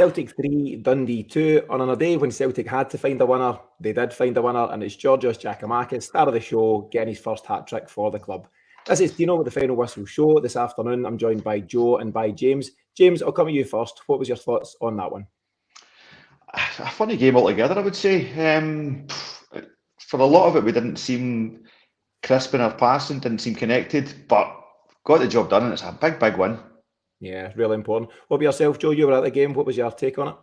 Celtic 3, Dundee 2. On a day when Celtic had to find a winner, they did find a winner, and it's Giorgos Giakoumakis, star of the show, getting his first hat-trick for the club. This is Tino with the Final Whistle show. This afternoon, I'm joined by Joe and by James. James, I'll come to you first. What was your thoughts on that one? A funny game altogether, I would say. For a lot of it, we didn't seem crisp in our passing, didn't seem connected, but got the job done, and it's a big win. Yeah, really important. What about yourself, Joe? You were at the game. What was your take on it?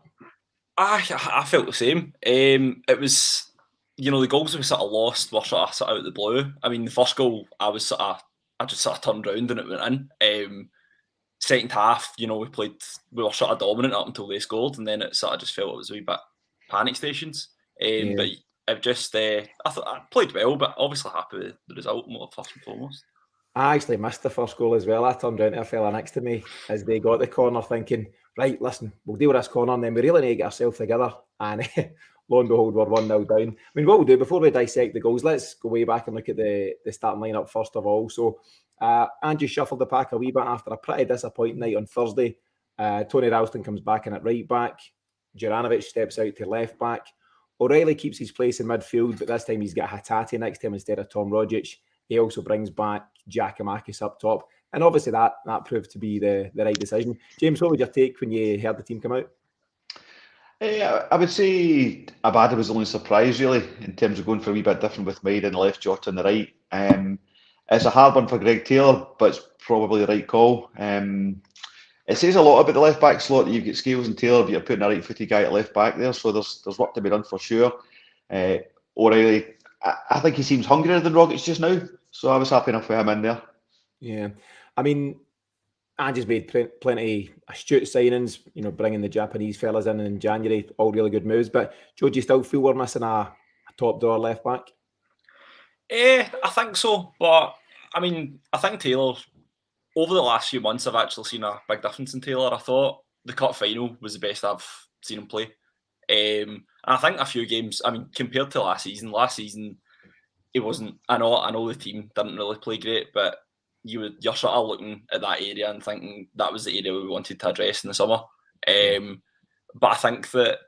I felt the same. It was, the goals we sort of lost were sort of out of the blue. I mean, the first goal, I just sort of turned round and it went in. Second half, we were sort of dominant up until they scored, and then it sort of just felt it was a wee bit panic stations. But it just, I thought I played well, but obviously happy with the result, first and foremost. I actually missed the first goal as well. I turned around to a fella next to me as they got the corner thinking, right, listen, we'll deal with this corner and then we really need to get ourselves together. And lo and behold, we're 1-0 down. I mean, what we'll do before we dissect the goals, let's go way back and look at the starting lineup first of all. So Andrew shuffled the pack a wee bit after a pretty disappointing night on Thursday. Tony Ralston comes back in at right back. Juranovic steps out to left back. O'Reilly keeps his place in midfield, but this time he's got Hatate next to him instead of Tom Rogic. He also brings back Giakoumakis up top. And obviously that proved to be the right decision. James, what was your take when you heard the team come out? I would say Maeda was the only surprise, really, in terms of going for a wee bit different with Maeda on the left, Jota on the right. It's a hard one for Greg Taylor, but it's probably the right call. It says a lot about the left-back slot that you've got Scales and Taylor, but you're putting a right-footed guy at left-back there, so there's work to be done for sure. O'Reilly, I think he seems hungrier than Rogic just now, so I was happy enough with him in there. Yeah, I mean, Ange's made plenty astute signings, bringing the Japanese fellas in January, all really good moves. But Joe, do you still feel we're missing a top drawer left back? I think so, but I mean, I think Taylor, over the last few months, I've actually seen a big difference in Taylor. I thought the cup final was the best I've seen him play. And I think a few games, I mean, compared to last season, it wasn't. I know the team didn't really play great, but you're sort of looking at that area and thinking that was the area we wanted to address in the summer. But I think that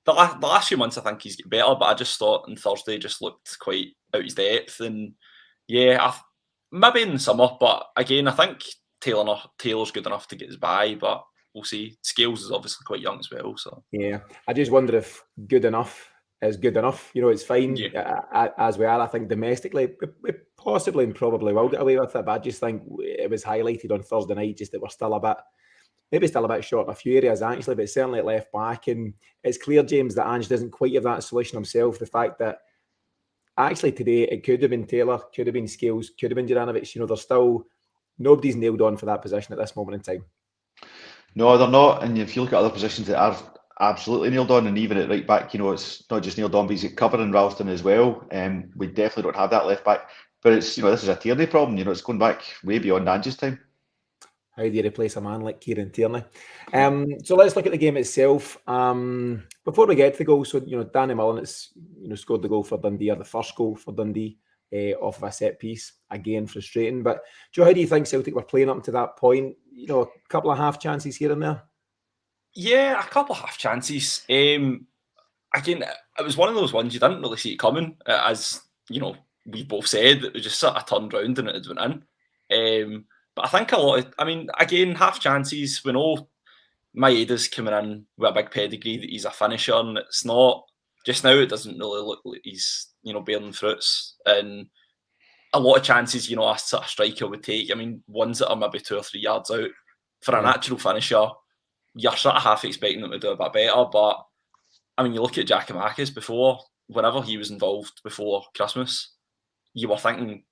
the last few months, I think he's getting better. But I just thought on Thursday just looked quite out his depth, and maybe in the summer. But again, I think Taylor's good enough to get us by, but we'll see. Scales is obviously quite young as well, so yeah. I just wonder if good enough is good enough. It's fine as we are. I think domestically, we possibly and probably will get away with it, but I just think it was highlighted on Thursday night just that we're still a bit short in a few areas actually, but certainly at left back. And it's clear, James, that Ange doesn't quite have that solution himself. The fact that actually today it could have been Taylor, could have been Scales, could have been Juranovic. There's still nobody's nailed on for that position at this moment in time. No, they're not. And if you look at other positions that are absolutely nailed on, and even at right back, it's not just nailed on, but he's got cover in Ralston as well. We definitely don't have that left back. But it's this is a Tierney problem. It's going back way beyond Ange's time. How do you replace a man like Kieran Tierney? So let's look at the game itself. Before we get to the goal, so Danny Mullen scored the goal for Dundee, or the first goal for Dundee, off of a set piece. Again, frustrating. But Joe, how do you think Celtic were playing up to that point? A couple of half chances here and there. Yeah, a couple of half chances. Again, it was one of those ones you didn't really see it coming. As we both said, it was just sort of turned round and it went in. But I think a lot of, again, half chances. We know Maeda's coming in with a big pedigree, that he's a finisher, and it's not, just now it doesn't really look like he's, bearing fruits. And a lot of chances, a sort of striker would take, ones that are maybe 2 or 3 yards out, for a natural finisher, you're sort of half expecting them to do a bit better. But, you look at Giakoumakis before, whenever he was involved before Christmas, you were thinking,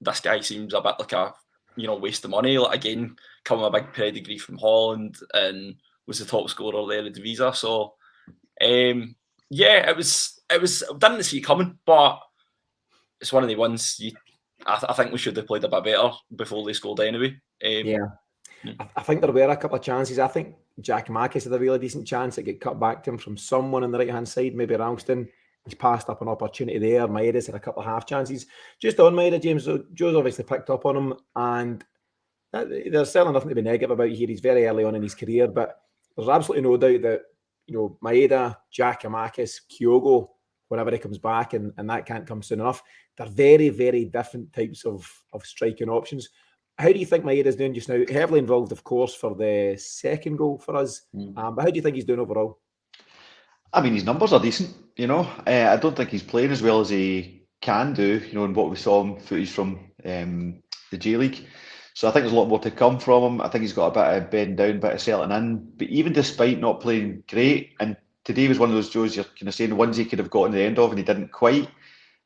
this guy seems a bit like a, waste of money. Like, again, coming a big pedigree from Holland and was the top scorer there at Divisa. So, it was didn't see it coming, but it's one of the ones I think we should have played a bit better before they scored anyway. I think there were a couple of chances. I think Giakoumakis had a really decent chance. It got cut back to him from someone on the right-hand side, maybe Ralston. He's passed up an opportunity there. Maeda's had a couple of half chances. Just on Maeda, James, Joe's obviously picked up on him, and there's certainly nothing to be negative about here. He's very early on in his career, but there's absolutely no doubt that, Maeda, Giakoumakis, Kyogo, whenever he comes back, and that can't come soon enough, they're very, very different types of striking options. How do you think Maeda's doing just now? Heavily involved, of course, for the second goal for us. But how do you think he's doing overall? I mean, his numbers are decent, I don't think he's playing as well as he can do, in what we saw him footage from the J League. So I think there's a lot more to come from him. I think he's got a bit of bend down, bit of settling in. But even despite not playing great, and today was one of those Joes you're kind of saying the ones he could have gotten the end of and he didn't quite.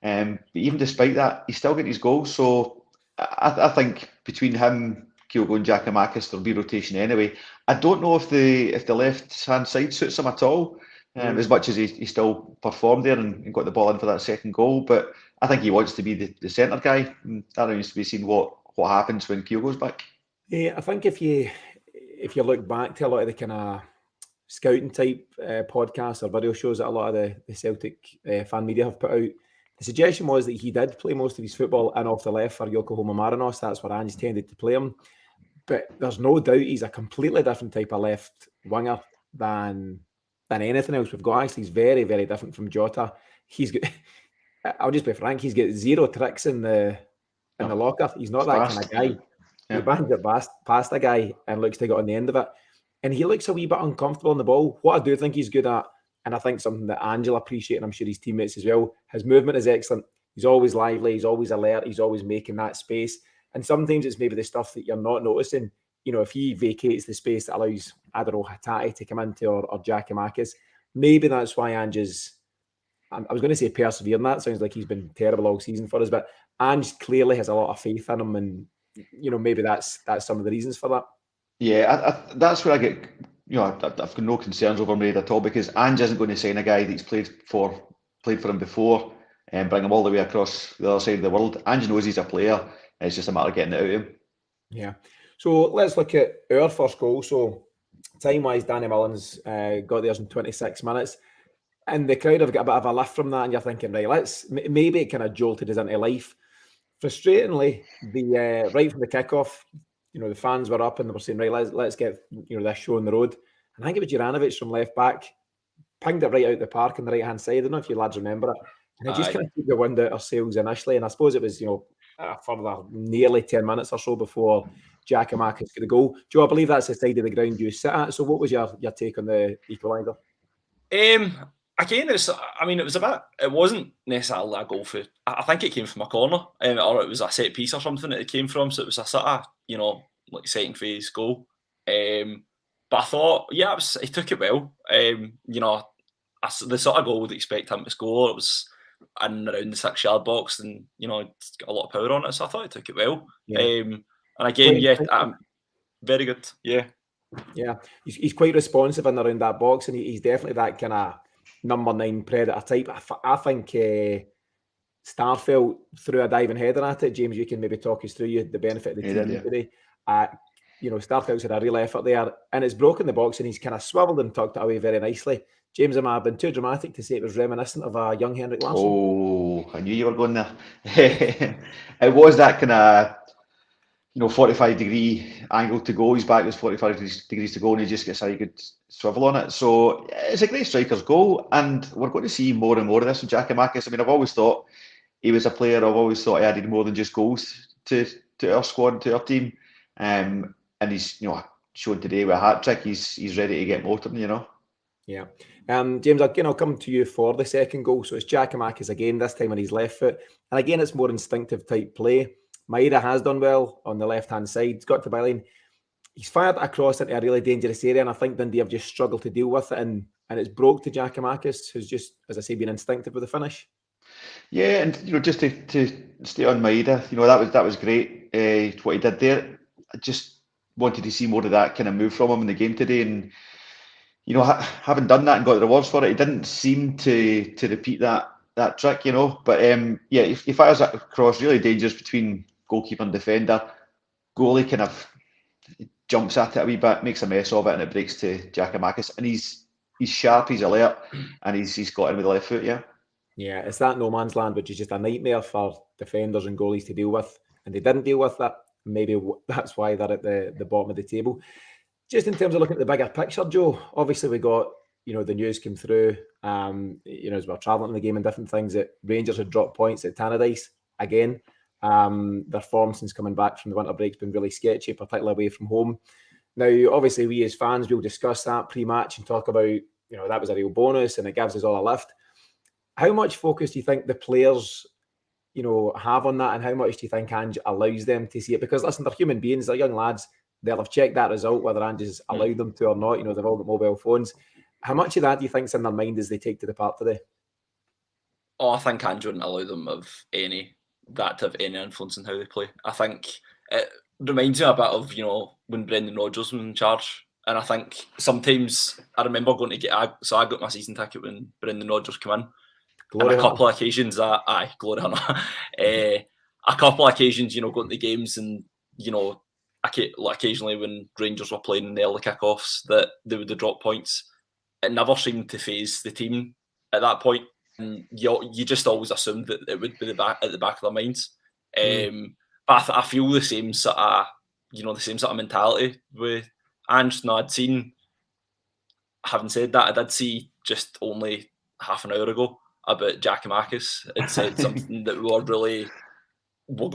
But even despite that, he's still getting his goals. So I think between him, Kyogo and Giakoumakis, there'll be rotation anyway. I don't know if the left-hand side suits him at all, as much as he still performed there and got the ball in for that second goal. But I think he wants to be the centre guy. That remains to be seen what happens when Kyogo's back. Yeah, I think if you look back to a lot of the kind of scouting type podcasts or video shows that a lot of the Celtic fan media have put out, the suggestion was that he did play most of his football in off the left for Yokohama Marinos. That's where Ange tended to play him. But there's no doubt he's a completely different type of left winger than anything else we've got. Actually, he's very, very different from Jota. He's got, I'll just be frank, he's got zero tricks in the locker. He's not that kind of guy. He bangs it past a guy and looks to get on the end of it. And he looks a wee bit uncomfortable on the ball. What I do think he's good at, and I think something that Ange will appreciate, and I'm sure his teammates as well, his movement is excellent. He's always lively, he's always alert, he's always making that space. And sometimes it's maybe the stuff that you're not noticing. If he vacates the space that allows, I don't know, Hatate to come into or Giakoumakis, maybe that's why Ange is, I was going to say persevering. That sounds like he's been terrible all season for us, but Ange clearly has a lot of faith in him, and maybe that's some of the reasons for that. Yeah, that's where I get, I've got no concerns over Maeda at all, because Ange isn't going to sign a guy that's played for him before and bring him all the way across the other side of the world. Ange knows he's a player. It's just a matter of getting it out of him. Yeah. So let's look at our first goal. So time-wise, Danny Mullins got theirs in 26 minutes. And the crowd have got a bit of a lift from that, and you're thinking, right, maybe it kind of jolted us into life. Frustratingly, right from the kickoff, the fans were up and they were saying, right, let's get this show on the road. And I think it was Juranovic from left back, pinged it right out the park on the right hand side. I don't know if you lads remember it. And it just kind of took the wind out our sails initially. And I suppose it was, further nearly 10 minutes or so before Giakoumakis got the goal. Joe, I believe that's the side of the ground you sit at. So what was your take on the equaliser? Again, it wasn't necessarily a goal for, I think it came from a corner, or it was a set piece or something that it came from. So it was a sort of, like second phase goal. But I thought, he took it well. The sort of goal we'd expect him to score. It was in around the 6-yard box, and it's got a lot of power on it. So I thought he took it well. Yeah. And again, very good. Yeah. Yeah, he's quite responsive in around that box, and he's definitely that kind of number 9 predator type. I think Starfelt threw a diving header at it. James, you can maybe talk us through the benefit of the team today. Starfelt's had a real effort there, and it's broken the box, and he's kind of swiveled and tucked it away very nicely. James, am I been too dramatic to say it was reminiscent of a young Henrik Larsson? Oh, I knew you were going there. It was that kind of 45-degree angle to go. His back was 45 degrees to go, and he just gets a good swivel on it. So it's a great striker's goal, and we're going to see more and more of this with Giakoumakis. I mean, I've always thought he was a player. I've always thought he added more than just goals to our squad, to our team. And he's shown today with a hat trick. He's ready to get motoring. Yeah. James, I'll come to you for the second goal. So it's Giakoumakis again, this time on his left foot, and again it's more instinctive type play. Maeda has done well on the left-hand side. He's got to byline. He's fired across into a really dangerous area, and I think Dundee have just struggled to deal with it, and it's broke to Giakoumakis, who's just, as I say, been instinctive with the finish. Yeah, and just to stay on Maeda, that was great. What he did there, I just wanted to see more of that kind of move from him in the game today, and having done that and got the rewards for it, he didn't seem to repeat that trick, But he fires that across, really dangerous between goalkeeper and defender. Goalie kind of jumps at it a wee bit, makes a mess of it, and it breaks to Giakoumakis. And he's sharp, he's alert, and he's got in with the left foot. Yeah, it's that no man's land, which is just a nightmare for defenders and goalies to deal with, and they didn't deal with that. Maybe that's why they're at the bottom of the table. Just in terms of looking at the bigger picture, Joe, obviously we got, the news came through, as we were travelling in the game and different things, that Rangers had dropped points at Tannadice again. Their form since coming back from the winter break's been really sketchy, particularly away from home. Now, obviously, we as fans will discuss that pre-match and talk about, that was a real bonus and it gives us all a lift. How much focus do you think the players, have on that, and how much do you think Ange allows them to see it? Because listen, they're human beings, they're young lads. They'll have checked that result, whether Ange has allowed them to or not. They've all got mobile phones. How much of that do you think's in their mind as they take to the park today? Oh, I think Ange wouldn't allow them to have any influence on how they play. I think it reminds me a bit of, when Brendan Rodgers was in charge. And I think sometimes I remember going to I got my season ticket when Brendan Rodgers came in. Glory and a couple of occasions, glory hunter. A couple of occasions, going to games and, occasionally when Rangers were playing in the early kickoffs, that they would have dropped points. It never seemed to phase the team at that point. And you just always assumed that it would be at the back of their minds. But I feel the same sort of mentality with Ange. Now, having said that, I did see just only half an hour ago about Giakoumakis. It said something that we're going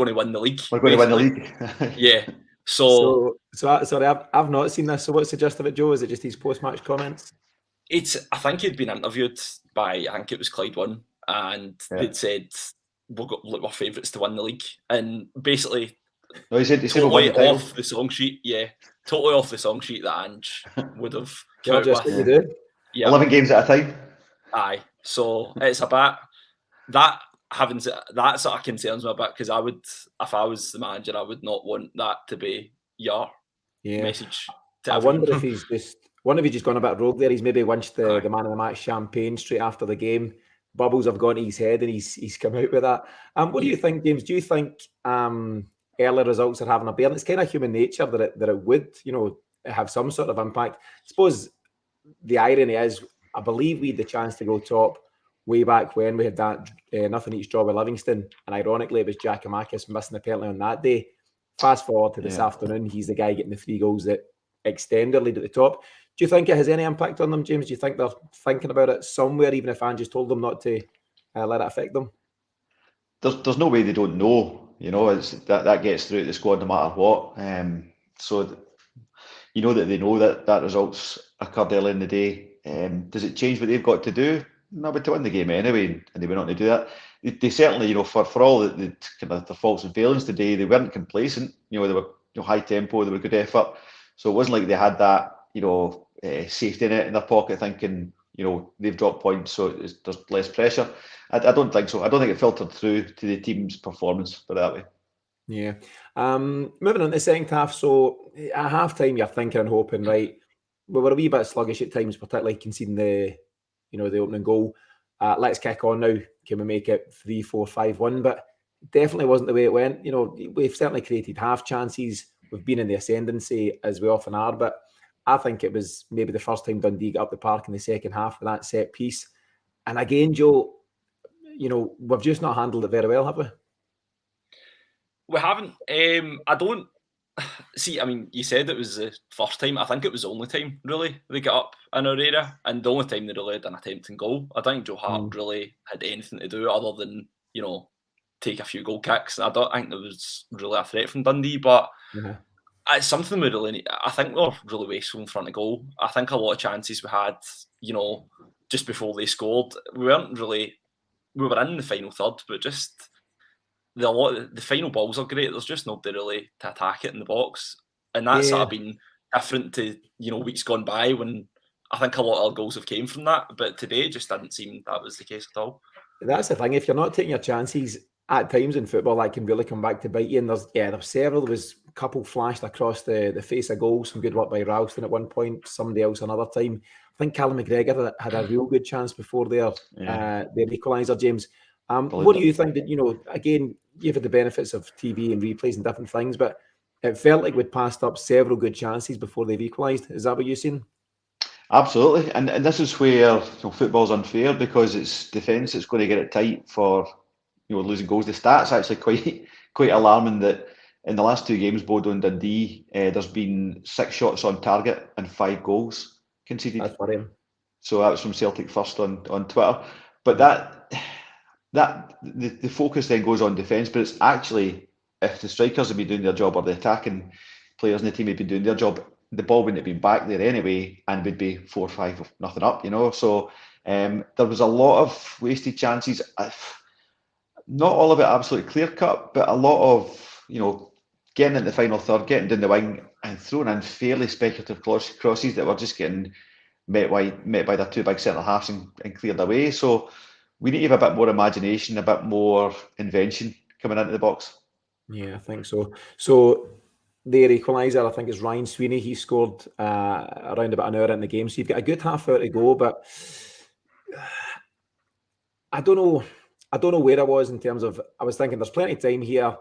to win the league. We're going to win the league. Yeah. So sorry, I've not seen this. So what's the gist of it, Joe? Is it just his post-match comments? I think he'd been interviewed by, I think it was Clyde One, and they'd said, we're favourites to win the league. And basically, he said totally off the song sheet. Yeah, totally off the song sheet that Ange would have. Just what you do. Yeah, 11 games at a time. Aye, so it's about that. That sort of concerns me a bit, because I would, if I was the manager, I would not want that to be your message. I wonder if he's just gone a bit rogue there. He's maybe winched the man of the match champagne straight after the game. Bubbles have gone to his head and he's come out with that. What do you think, James? Do you think early results are having a bearing? It's kind of human nature that it would, have some sort of impact. I suppose the irony is, I believe we had the chance to go top way back when we had that nothing each draw with Livingston, and ironically it was Giakoumakis missing the penalty on that day. Fast forward to this afternoon, he's the guy getting the 3 goals that extend their lead at the top. Do you think it has any impact on them, James? Do you think they're thinking about it somewhere, even if Ange told them not to let it affect them? There's no way they don't know. It's that gets through to the squad no matter what. So that they know that results occurred early in the day. Does it change what they've got to do? No, but to win the game anyway, and they went on to do that. They certainly, for all the kind of the faults and failings today, they weren't complacent. They were high tempo, they were good effort. So it wasn't like they had that, safety net in their pocket, thinking, they've dropped points, so there's less pressure. I don't think so. I don't think it filtered through to the team's performance, put it that way. Yeah. Moving on to the second half. So at half time, you're thinking and hoping, right, we were a wee bit sluggish at times, particularly conceding the opening goal. Let's kick on now. Can we make it 3-4-5-1? But definitely wasn't the way it went. We've certainly created half chances. We've been in the ascendancy, as we often are, but I think it was maybe the first time Dundee got up the park in the second half with that set piece. And again, Joe, we've just not handled it very well, have we? We haven't. I don't see. I mean, you said it was the first time. I think it was the only time really they got up in our area, and the only time they really had an attempting goal. I don't think Joe Hart really had anything to do other than take a few goal kicks. I don't think there was really a threat from Dundee, but it's something we really need. I think we're really wasteful in front of goal. I think a lot of chances we had, just before they scored, we were in the final third, but just the final balls are great. There's just nobody really to attack it in the box, and that's sort of been different to weeks gone by when I think a lot of our goals have came from that. But today it just didn't seem that was the case at all. That's the thing. If you're not taking your chances at times in football, that can really come back to bite you. And there's several. There was a couple flashed across the face of goal. Some good work by Ralston at one point. Somebody else another time. I think Callum McGregor had a real good chance before their equaliser, James. What do you think? That again, you've had the benefits of TV and replays and different things, but it felt like we'd passed up several good chances before they've equalised. Is that what you've seen? Absolutely, and this is where football's unfair, because it's defence that's going to get it tight for losing goals. The stats actually quite alarming that in the last 2 games, Bodo and Dundee, there's been 6 shots on target and 5 goals conceded. That's worrying. So that was from Celtic First on Twitter. But the focus then goes on defence, but it's actually, if the strikers had been doing their job or the attacking players in the team had been doing their job, the ball wouldn't have been back there anyway, and would be 4-5 nothing up, So there was a lot of wasted chances. Not all of it absolutely clear cut, but a lot of, getting in the final third, getting down the wing and throwing in fairly speculative crosses that were just getting met by their 2 big centre halves and cleared away. So we need to have a bit more imagination, a bit more invention coming into the box. Yeah, I think so. So their equaliser, I think, is Ryan Sweeney. He scored around about an hour in the game. So you've got a good half hour to go, but I don't know where I was in terms of, I was thinking there's plenty of time here,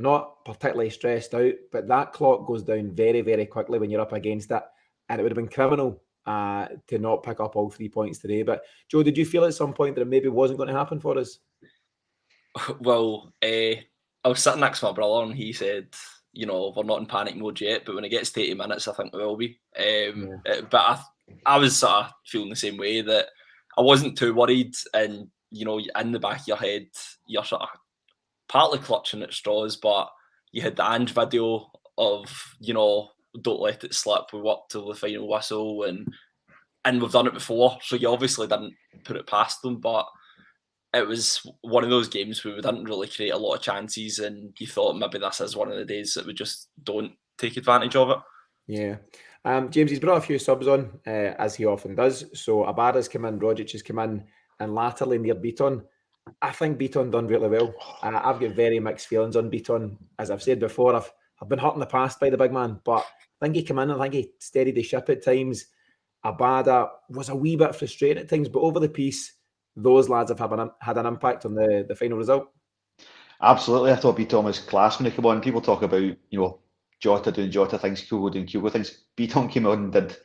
not particularly stressed out, but that clock goes down very, very quickly when you're up against it. And it would have been criminal to not pick up all 3 points today. But Joe, did you feel at some point that it maybe wasn't going to happen for us? Well, I was sitting next to my brother and he said, we're not in panic mode yet, but when it gets to 80 minutes, I think we will be. But I was sort of feeling the same way, that I wasn't too worried. And, in the back of your head, you're sort of partly clutching at straws, but you had the Ange video of, don't let it slip, we worked till the final whistle, and we've done it before, so you obviously didn't put it past them, but it was one of those games where we didn't really create a lot of chances, and you thought maybe this is one of the days that we just don't take advantage of it. Yeah. James, he's brought a few subs on, as he often does. So Abada's come in, Rogic has come in, and latterly near Beaton. I think Beaton done really well. I've got very mixed feelings on Beaton. As I've said before, I've been hurt in the past by the big man, but I think he came in, I think he steadied the ship at times. Abada was a wee bit frustrating at times, but over the piece, those lads have had an impact on the final result. Absolutely. I thought Beaton was class when he came on. People talk about, Jota doing Jota things, Kyogo doing Kyogo things. Beaton came on and did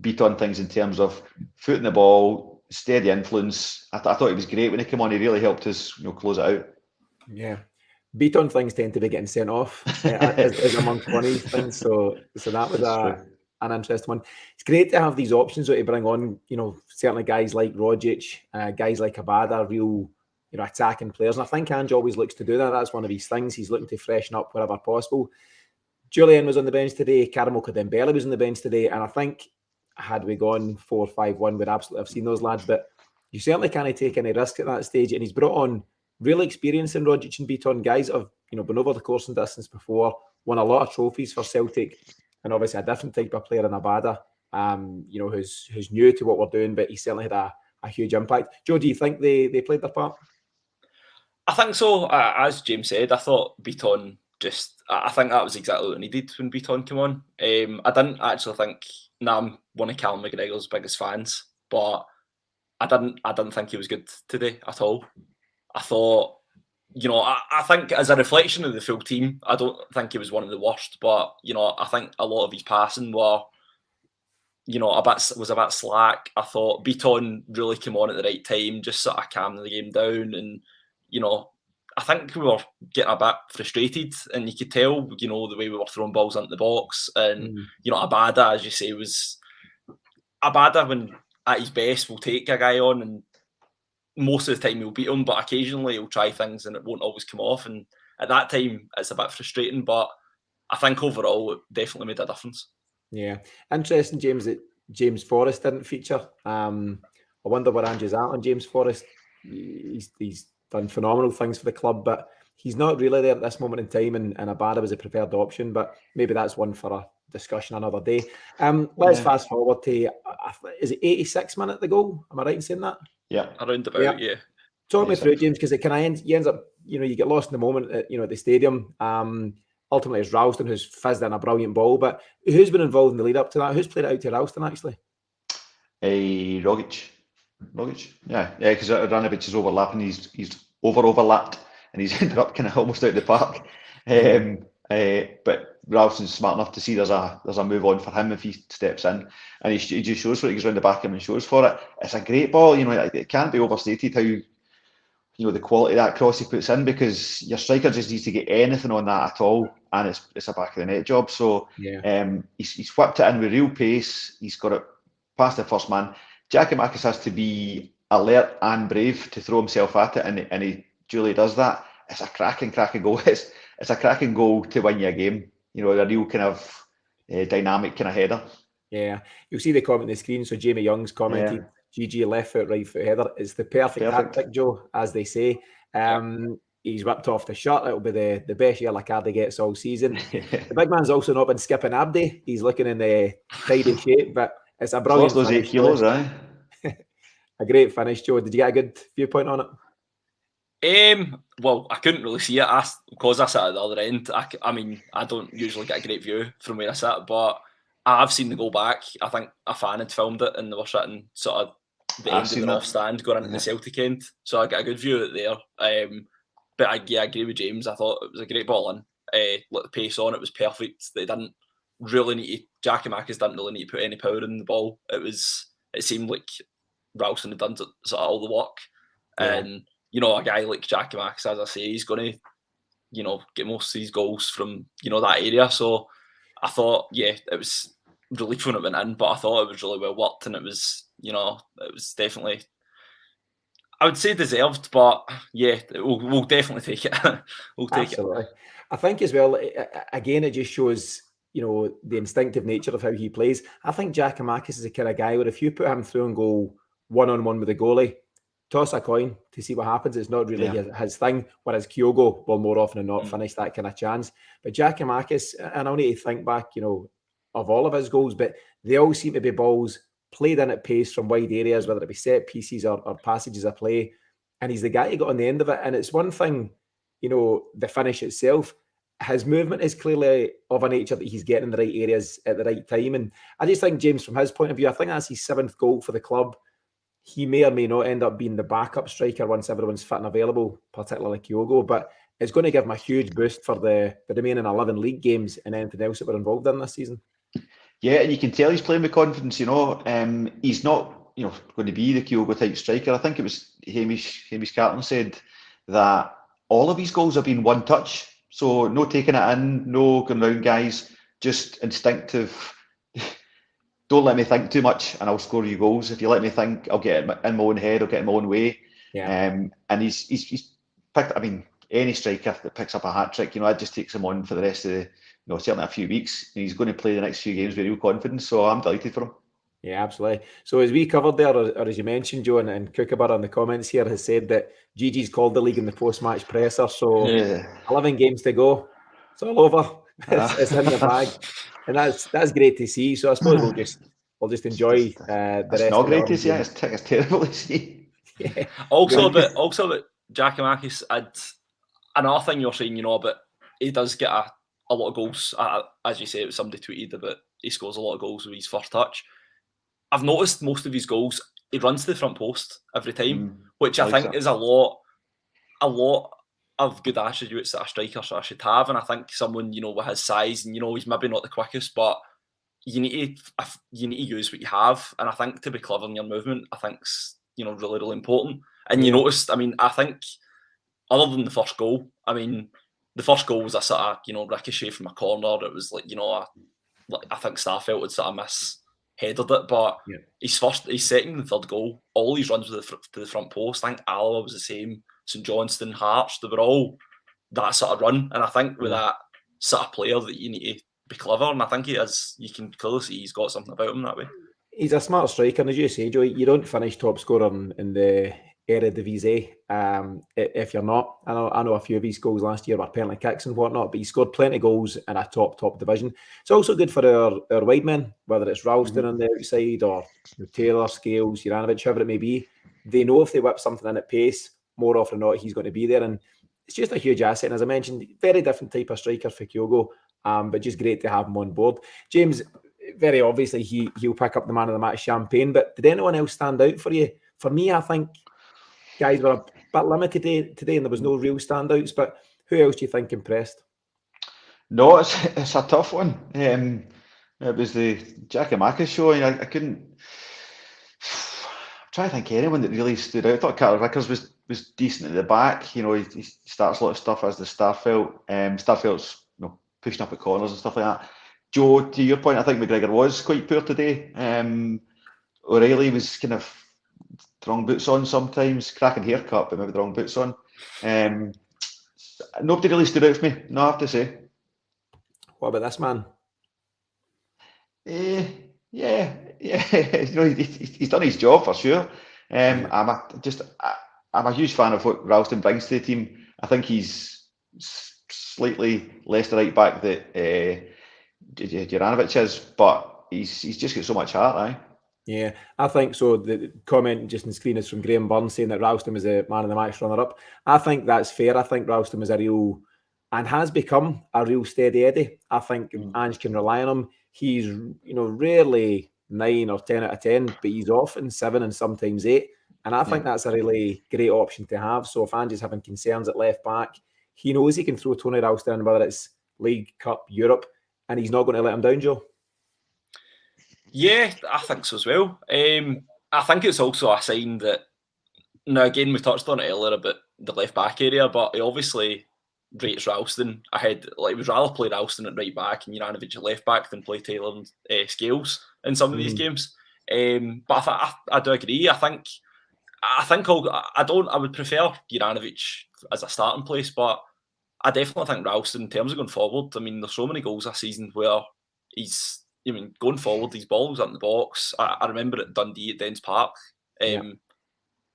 Beaton things in terms of footing the ball, steady influence. I thought he was great when he came on. He really helped us, close it out. Yeah. Beaton things tend to be getting sent off as amongst one of these things. So that was an interesting one. It's great to have these options to bring on, certainly guys like Rogic, guys like Abada, real, attacking players. And I think Ange always looks to do that. That's one of his things. He's looking to freshen up wherever possible. Julian was on the bench today. Karamoka Dembele was on the bench today. And I think had we gone 4-5-1, we'd absolutely have seen those lads. But you certainly can't take any risk at that stage. And he's brought on real experience in Rogic and Beaton, guys that have been over the course and distance before, won a lot of trophies for Celtic, and obviously a different type of player in Abada, who's new to what we're doing, but he certainly had a huge impact. Joe, do you think they played their part? I think so. As James said, I thought Beaton I think that was exactly what needed when Beaton came on. I didn't actually think, I'm one of Callum McGregor's biggest fans, but I didn't think he was good today at all. I thought, I think as a reflection of the full team, I don't think he was one of the worst, but, I think a lot of his passing was a bit slack. I thought Beaton really came on at the right time, just sort of calming the game down. And, I think we were getting a bit frustrated, and you could tell, the way we were throwing balls into the box. And, Abada, as you say, Abada, when at his best, will take a guy on, and most of the time he'll beat him, but occasionally he'll try things and it won't always come off. And at that time, it's a bit frustrating, but I think overall it definitely made a difference. Yeah. Interesting, James, that James Forrest didn't feature. I wonder where Ange's at on James Forrest. He's done phenomenal things for the club, but he's not really there at this moment in time, and Abada was a preferred option, but maybe that's one for a discussion another day. Let's fast forward to, is it 86 minutes to go? Am I right in saying that? Yeah. Around about, yeah. Talk me through it, James, because it kind of ends up, you get lost in the moment at, at the stadium. Ultimately, it's Ralston who's fizzed in a brilliant ball, but who's been involved in the lead up to that? Who's played it out to Ralston, actually? Rogic. Yeah, because Ivanovic is overlapping. He's overlapped, and he's ended up kind of almost out of the park. But Ralston's smart enough to see there's a move on for him if he steps in, and he just shows for it. He goes round the back of him and shows for it. It's a great ball. It can't be overstated the quality of that cross he puts in, because your striker just needs to get anything on that at all, and it's a back of the net job. So he's whipped it in with real pace. He's got it past the first man. Giakoumakis has to be alert and brave to throw himself at it, and he duly does that. It's a cracking goal. It's a cracking goal to win you a game. A real kind of dynamic kind of header. Yeah, you'll see the comment on the screen. So Jamie Young's commented, GG left foot, right foot header. It's the perfect tactic, Joe, as they say. He's ripped off the shirt. It'll be the best yellow card he gets all season. The big man's also not been skipping Abdi. He's looking in tidy shape, but it's a brilliant those finish. 8 kilos, aye. A great finish, Joe. Did you get a good viewpoint on it? Well, I couldn't really see it because I sat at the other end. I mean, I don't usually get a great view from where I sat, but I have seen the goal back. I think a fan had filmed it, and they were sitting sort of the end of the off stand going into the Celtic end, so I got a good view of it there. But I agree with James. I thought it was a great ball in. Like the pace on it was perfect. They didn't really need to. Giakoumakis didn't really need to put any power in the ball. It seemed like Ralston had done sort of all the work, and a guy like Giakoumakis, as I say, he's going to get most of these goals from that area. So I thought, it was relief when it went in, but I thought it was really well worked, and it was definitely, I would say, deserved, but we'll definitely take it. We'll take Absolutely. I think as well, again, it just shows the instinctive nature of how he plays. I think Giakoumakis is the kind of guy where if you put him through and go one-on-one with the goalie, toss a coin to see what happens. It's not really his thing, whereas Kyogo will more often than not finish that kind of chance. But Giakoumakis, and I'll need to think back, of all of his goals, but they all seem to be balls played in at pace from wide areas, whether it be set pieces or passages of play. And he's the guy who got on the end of it. And it's one thing, the finish itself. His movement is clearly of a nature that he's getting in the right areas at the right time. And I just think, James, from his point of view, I think that's his 7th goal for the club. He may or may not end up being the backup striker once everyone's fit and available, particularly Kyogo, but it's going to give him a huge boost for the remaining 11 league games and anything else that we're involved in this season. Yeah, and you can tell he's playing with confidence, He's not, going to be the Kyogo type striker. I think it was Hamish Carlton said that all of his goals have been one touch. So no taking it in, no going round guys, just instinctive. Don't let me think too much and I'll score you goals. If you let me think, I'll get it in my own head, I'll get it in my own way. Yeah. And he's picked, any striker that picks up a hat-trick, that just takes him on for the rest of the, certainly a few weeks. And he's going to play the next few games with real confidence, so I'm delighted for him. Yeah, absolutely. So as we covered there, or as you mentioned, Joe, and Kookaburra in the comments here has said that Gigi's called the league in the post-match presser, so 11 games to go. It's all over. It's in the bag. And that's great to see. So I suppose we'll just enjoy the rest. It's not great to see. It's terrible to see. Yeah. Also about Giakoumakis, another thing you're saying, but he does get a lot of goals. As you say, it was somebody tweeted about he scores a lot of goals with his first touch. I've noticed most of his goals, he runs to the front post every time, which I think is a lot of good attributes that a striker should have. And I think someone, with his size, and he's maybe not the quickest, but you need to use what you have. And I think to be clever in your movement, I think's really, really important. And you noticed, I think other than the first goal, the first goal was a sort of ricochet from a corner. It was like I think Starfelt would sort of misheaded it, but his second and third goal, all his runs to the front post. I think Alloa was the same. St Johnstone, Hearts, they were all that sort of run. And I think with that sort of player that you need to be clever, and I think he is. You can clearly see he's got something about him that way. He's a smart striker, and as you say, Joe, you don't finish top scorer in the Eredivisie if you're not. I know a few of his goals last year were penalty kicks and whatnot, but he scored plenty of goals in a top division. It's also good for our wide men, whether it's Ralston on the outside or Taylor, Scales, Juranovic, whoever it may be. They know if they whip something in at pace, more often than not, he's going to be there. And it's just a huge asset. And as I mentioned, very different type of striker for Kyogo, but just great to have him on board. James, very obviously, he'll pick up the man of the match champagne, but did anyone else stand out for you? For me, I think guys were a bit limited today and there was no real standouts, but who else do you think impressed? No, it's a tough one. It was the Giakoumakis show, and I couldn't... I'm trying to think of anyone that really stood out. I thought Carter Vickers was decent at the back. He starts a lot of stuff as the Starfelt. Starfelt's pushing up at corners and stuff like that. Joe, to your point, I think McGregor was quite poor today. O'Reilly was kind of the wrong boots on sometimes, cracking haircut, but maybe the wrong boots on. Nobody really stood out for me, no, I have to say. What about this man? Yeah. He's done his job for sure. I'm a huge fan of what Ralston brings to the team. I think he's slightly less the right back that Juranovic is, but he's just got so much heart, aye. Yeah, I think so. The comment just on screen is from Graham Burns saying that Ralston was a man of the match runner-up. I think that's fair. I think Ralston was a real, and has become a real steady Eddie. I think Ange can rely on him. He's, rarely 9 or 10 out of 10, but he's often 7 and sometimes 8. And I think that's a really great option to have. So if Ange is having concerns at left back, he knows he can throw Tony Ralston in, whether it's League, Cup, Europe, and he's not going to let him down, Joe. Yeah, I think so as well. I think it's also a sign that, now again, we touched on it earlier about the left back area, but he obviously rates Ralston ahead. Like, we'd rather play Ralston at right back and Juranovic at left back than play Taylor and Scales in some of these games. But I do agree. I would prefer Juranovic as a starting place, but I definitely think Ralston, in terms of going forward, I mean, there's so many goals this season where going forward, these balls up in the box. I remember at Dundee at Dens Park. I think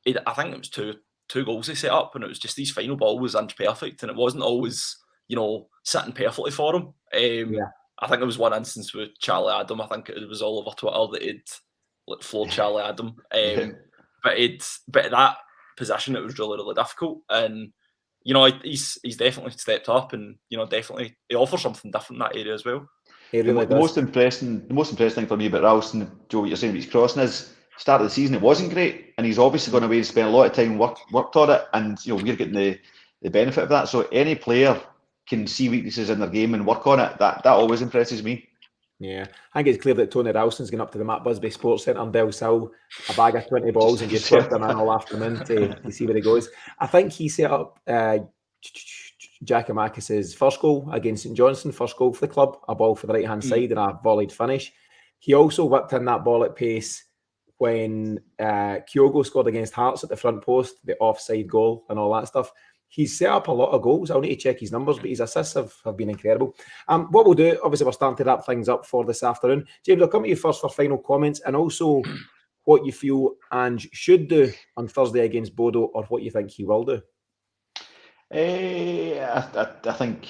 it was two goals they set up, and it was just these final ball was inch perfect, and it wasn't always, sitting perfectly for him. I think there was one instance with Charlie Adam. I think it was all over Twitter that he'd floored Charlie Adam. But at that position, it was really, really difficult. And he's definitely stepped up, and definitely he offers something different in that area as well. Really the most impressive thing for me about Ralston, Joe, what you're saying about his crossing is, start of the season it wasn't great, and he's obviously gone away and spent a lot of time worked on it, and we're getting the benefit of that. So any player can see weaknesses in their game and work on it. That always impresses me. Yeah, I think it's clear that Tony Ralston's going up to the Matt Busby Sports Centre in Bellshill, a bag of 20 balls and just worked them in all afternoon to see where he goes. I think he set up Giakoumakis' first goal against St Johnstone, first goal for the club, a ball for the right-hand side and a volleyed finish. He also whipped in that ball at pace when Kyogo scored against Hearts at the front post, the offside goal and all that stuff. He's set up a lot of goals. I'll need to check his numbers, but his assists have been incredible. What we'll do, obviously, we're starting to wrap things up for this afternoon. James, I'll come to you first for final comments, and also what you feel Ange should do on Thursday against Bodo, or what you think he will do. I think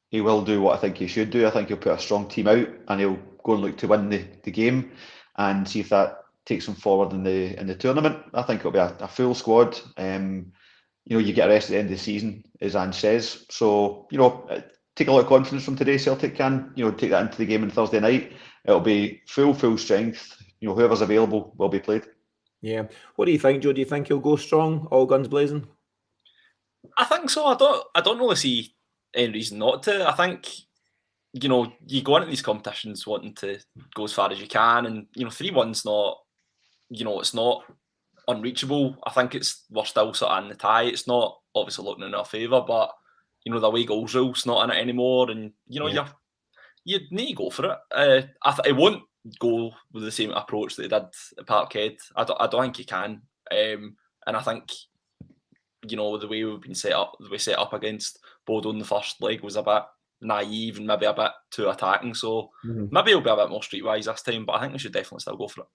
he will do what I think he should do. I think he'll put a strong team out, and he'll go and look to win the game and see if that takes him forward in the tournament. I think it'll be a full squad. You get a rest at the end of the season, as Ange says. So, take a lot of confidence from today. Celtic can, take that into the game on Thursday night. It'll be full strength. Whoever's available will be played. Yeah. What do you think, Joe? Do you think he'll go strong, all guns blazing? I think so. I don't really see any reason not to. I think, you go into these competitions wanting to go as far as you can, and 3-1's not, it's not unreachable. I think we're still sort of in the tie. It's not obviously looking in our favour, but the away goals rule's not in it anymore, and you need to go for it. It won't go with the same approach that they did at Parkhead. I don't think you can, and I think the way we've been set up against Bodo in the first leg was a bit naive and maybe a bit too attacking. So maybe it'll be a bit more streetwise this time, but I think we should definitely still go for it.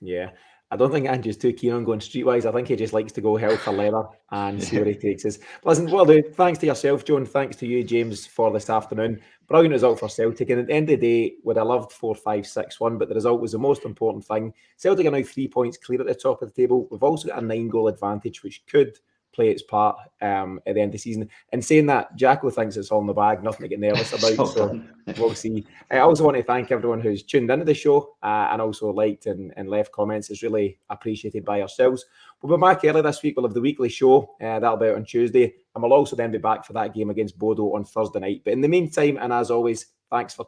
Yeah. I don't think Andrew's too keen on going streetwise. I think he just likes to go hell for leather and see where he takes us. Listen, well, thanks to yourself, Joe, and thanks to you, James, for this afternoon. Brilliant result for Celtic. And at the end of the day, would have loved 4-5-6-1, but the result was the most important thing. Celtic are now 3 points clear at the top of the table. We've also got a 9-goal advantage, which could play its part at the end of the season. And saying that, Jacko thinks it's all in the bag, nothing to get nervous about, so we'll see. I also want to thank everyone who's tuned into the show and also liked and left comments. It's really appreciated by yourselves. We'll be back early this week. We'll have the weekly show. That'll be out on Tuesday. And we'll also then be back for that game against Bodo on Thursday night. But in the meantime, and as always, thanks for tuning in.